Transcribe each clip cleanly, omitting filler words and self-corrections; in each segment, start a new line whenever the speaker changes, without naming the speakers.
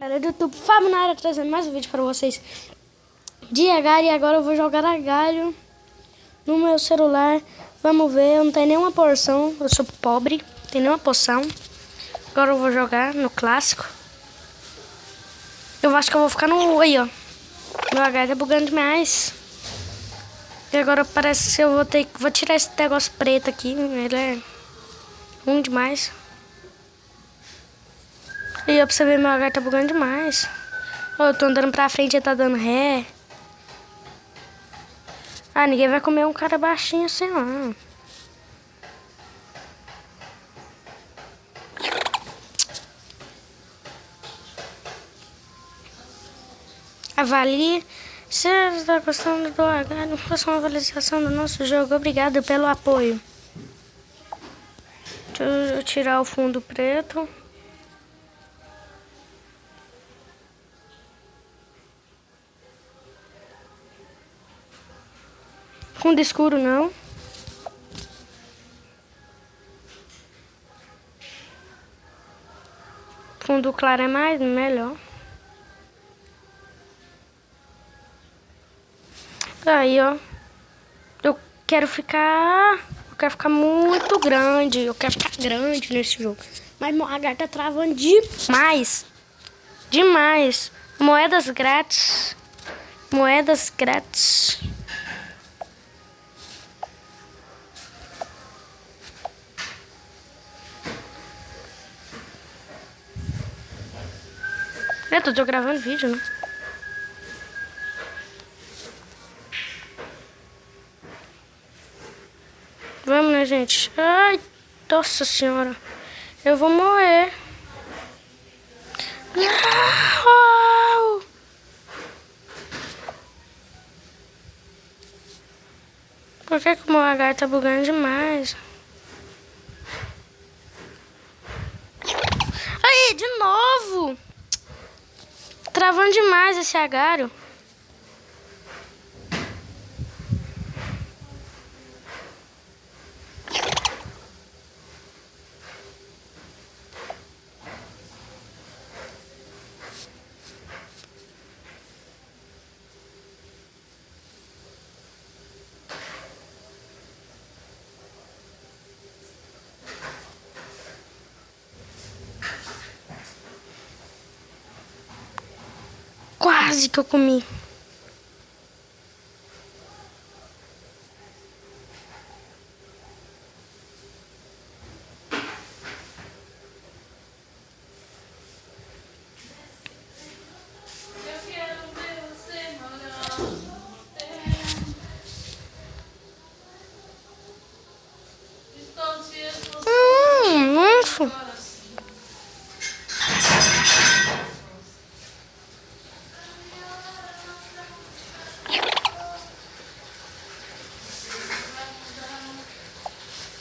Galera do YouTube, Fábio na área, trazendo mais um vídeo para vocês de Agalho. E agora eu vou jogar Agalho no meu celular. Vamos ver, eu não tenho nenhuma porção, eu sou pobre, não tenho nenhuma poção. Agora eu vou jogar no clássico. Eu acho que eu vou ficar no... Aí, ó. Meu Agalho tá bugando demais. E agora parece que eu vou tirar esse negócio preto aqui. Ele é ruim demais. E ó, pra você ver, meu Agalho tá bugando demais. Ó, eu tô andando pra frente e tá dando ré. Ah, ninguém vai comer um cara baixinho assim, não. Avalie se você está gostando do Agalho. Faça uma avaliação do nosso jogo. Obrigado pelo apoio. Deixa eu tirar o fundo preto. Fundo escuro não. Fundo claro é melhor. Aí, ó. Eu quero ficar muito grande. Eu quero ficar grande nesse jogo. Mas meu Agalho tá travando demais. Demais. Moedas grátis. Moedas grátis. Eu tô gravando vídeo, né? Vamos, né, gente? Ai, nossa senhora. Eu vou morrer. Não! Por que o meu Agalho tá bugando demais? Aí, de novo! Travando demais esse Agalho. Quase que eu comi. Nossa.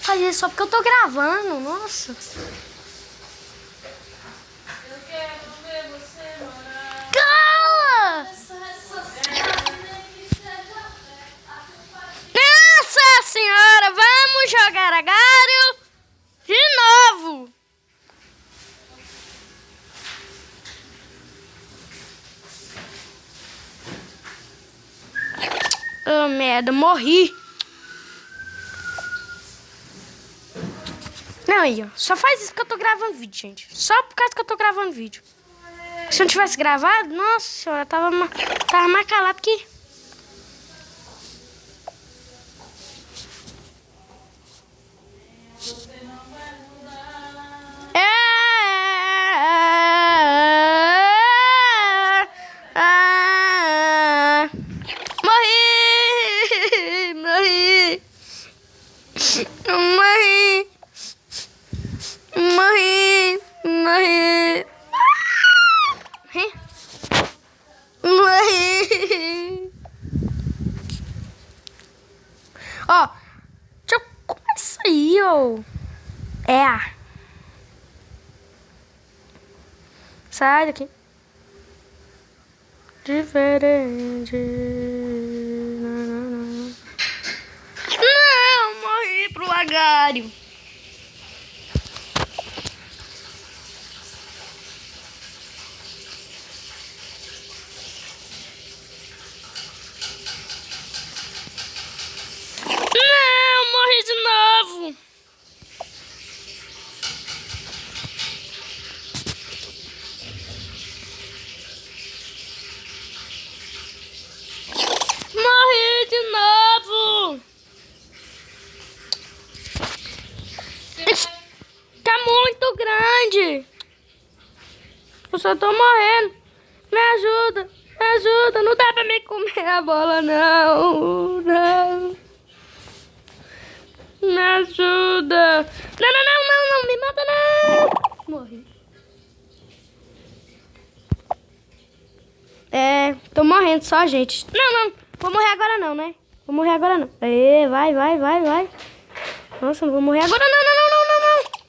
Faz isso só porque eu tô gravando, nossa.
Eu quero ver você morar.
Cala! Nossa senhora, vamos jogar Agalho de novo. Oh, merda, morri. Não, aí, ó. Só faz isso porque eu tô gravando vídeo, gente. Só por causa que eu tô gravando vídeo. Se eu não tivesse gravado, nossa senhora, tava mais calado que...
Você não vai mudar.
Morri! Morri! Morri! Morri! Morri! Morri! Ó, deixa eu começar aí, ó. É. Sai daqui. Diferente. Não, morri pro Agalho. Eu só tô morrendo. Me ajuda. Me ajuda. Não dá pra me comer a bola, não. Não. Me ajuda. Não, não, não, não, não. Me mata, não. Morri. Tô morrendo só, gente. Não, não. Vou morrer agora não, né? Vou morrer agora não. Aê, vai, vai, vai, vai. Nossa, não vou morrer agora. Não, não, não, não, não, não.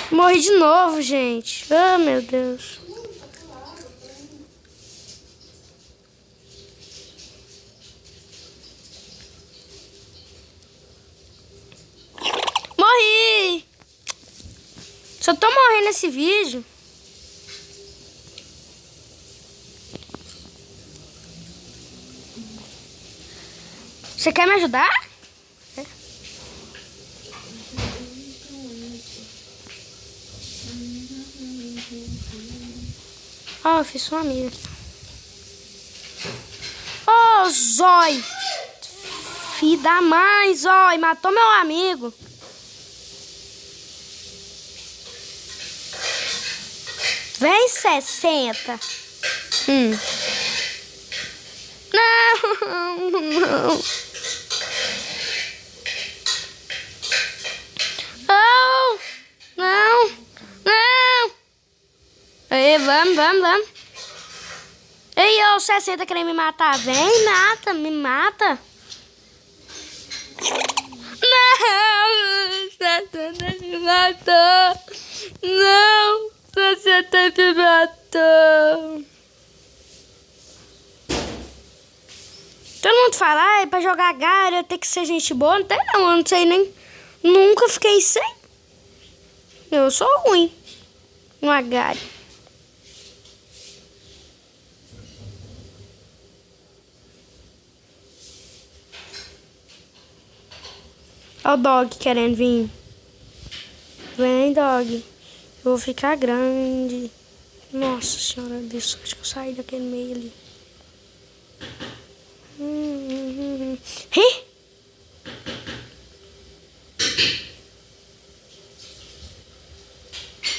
Morri de novo, gente. Oh, meu Deus. Morri. Só tô morrendo nesse vídeo. Você quer me ajudar? Eu fiz uma amiga. Zói! Filho da mãe, Zói! Matou meu amigo. Vem, 60. Não, não. Oh, não, não. Aí, vamos, vamos, vamos. Ei, ô, 60 querendo me matar. Vem, mata, me mata. Não, 60 me matou. Não, 60 me matou. Todo mundo fala, pra jogar Galho tem que ser gente boa. Não tem não, eu não sei nem. Nunca fiquei sem. Eu sou ruim no Galho. Olha o dog querendo vir. Vem, dog. Eu vou ficar grande. Nossa senhora, Deus, acho que eu saí daquele meio ali.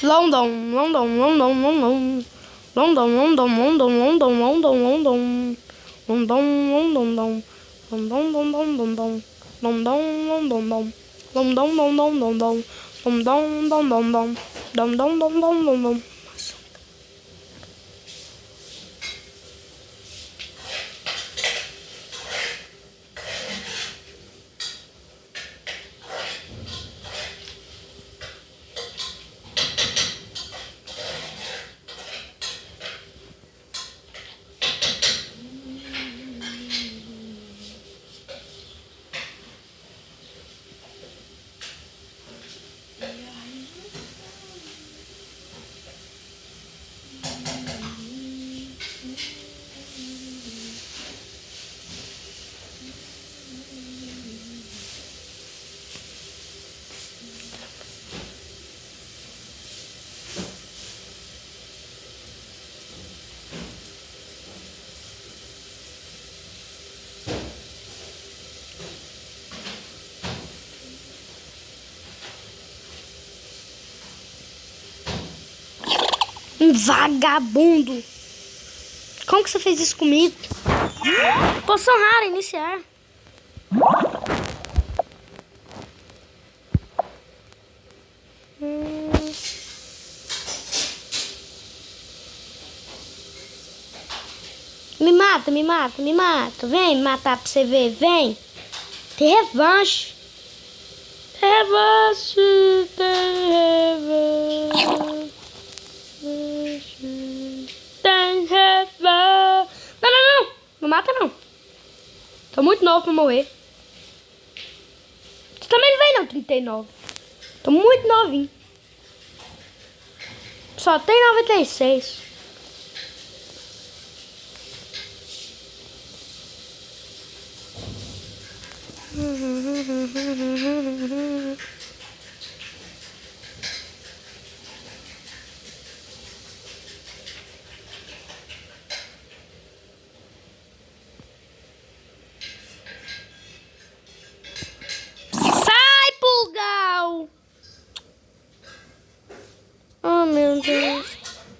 London, London, London, London. London, London, London, London, London, London. London, London, London. London, London, London. London, London, London. London, London, London. London, London, London. London, London, London. Vagabundo! Como que você fez isso comigo? Poção rara, iniciar. Me mata, me mata, me mata. Vem me matar pra você ver, vem. Tem revanche. Revanche, tem revanche. Tem revanche. Não, não, não. Não mata, não. Tô muito novo pra morrer. Você também não vem, não, 39. Tô muito novinho. Só tem 96. Sai, pulgal! Oh, meu Deus.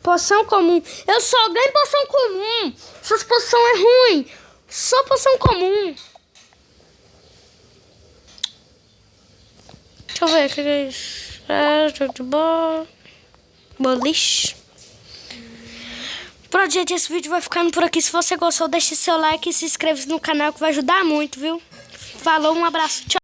Poção comum. Eu só ganho poção comum. Essas poções é ruim. Só poção comum. Deixa eu ver o que é isso. Jogo de bola. Boliche. Pronto, gente, esse vídeo vai ficando por aqui. Se você gostou, deixe seu like e se inscreva no canal que vai ajudar muito, viu? Falou, um abraço, tchau.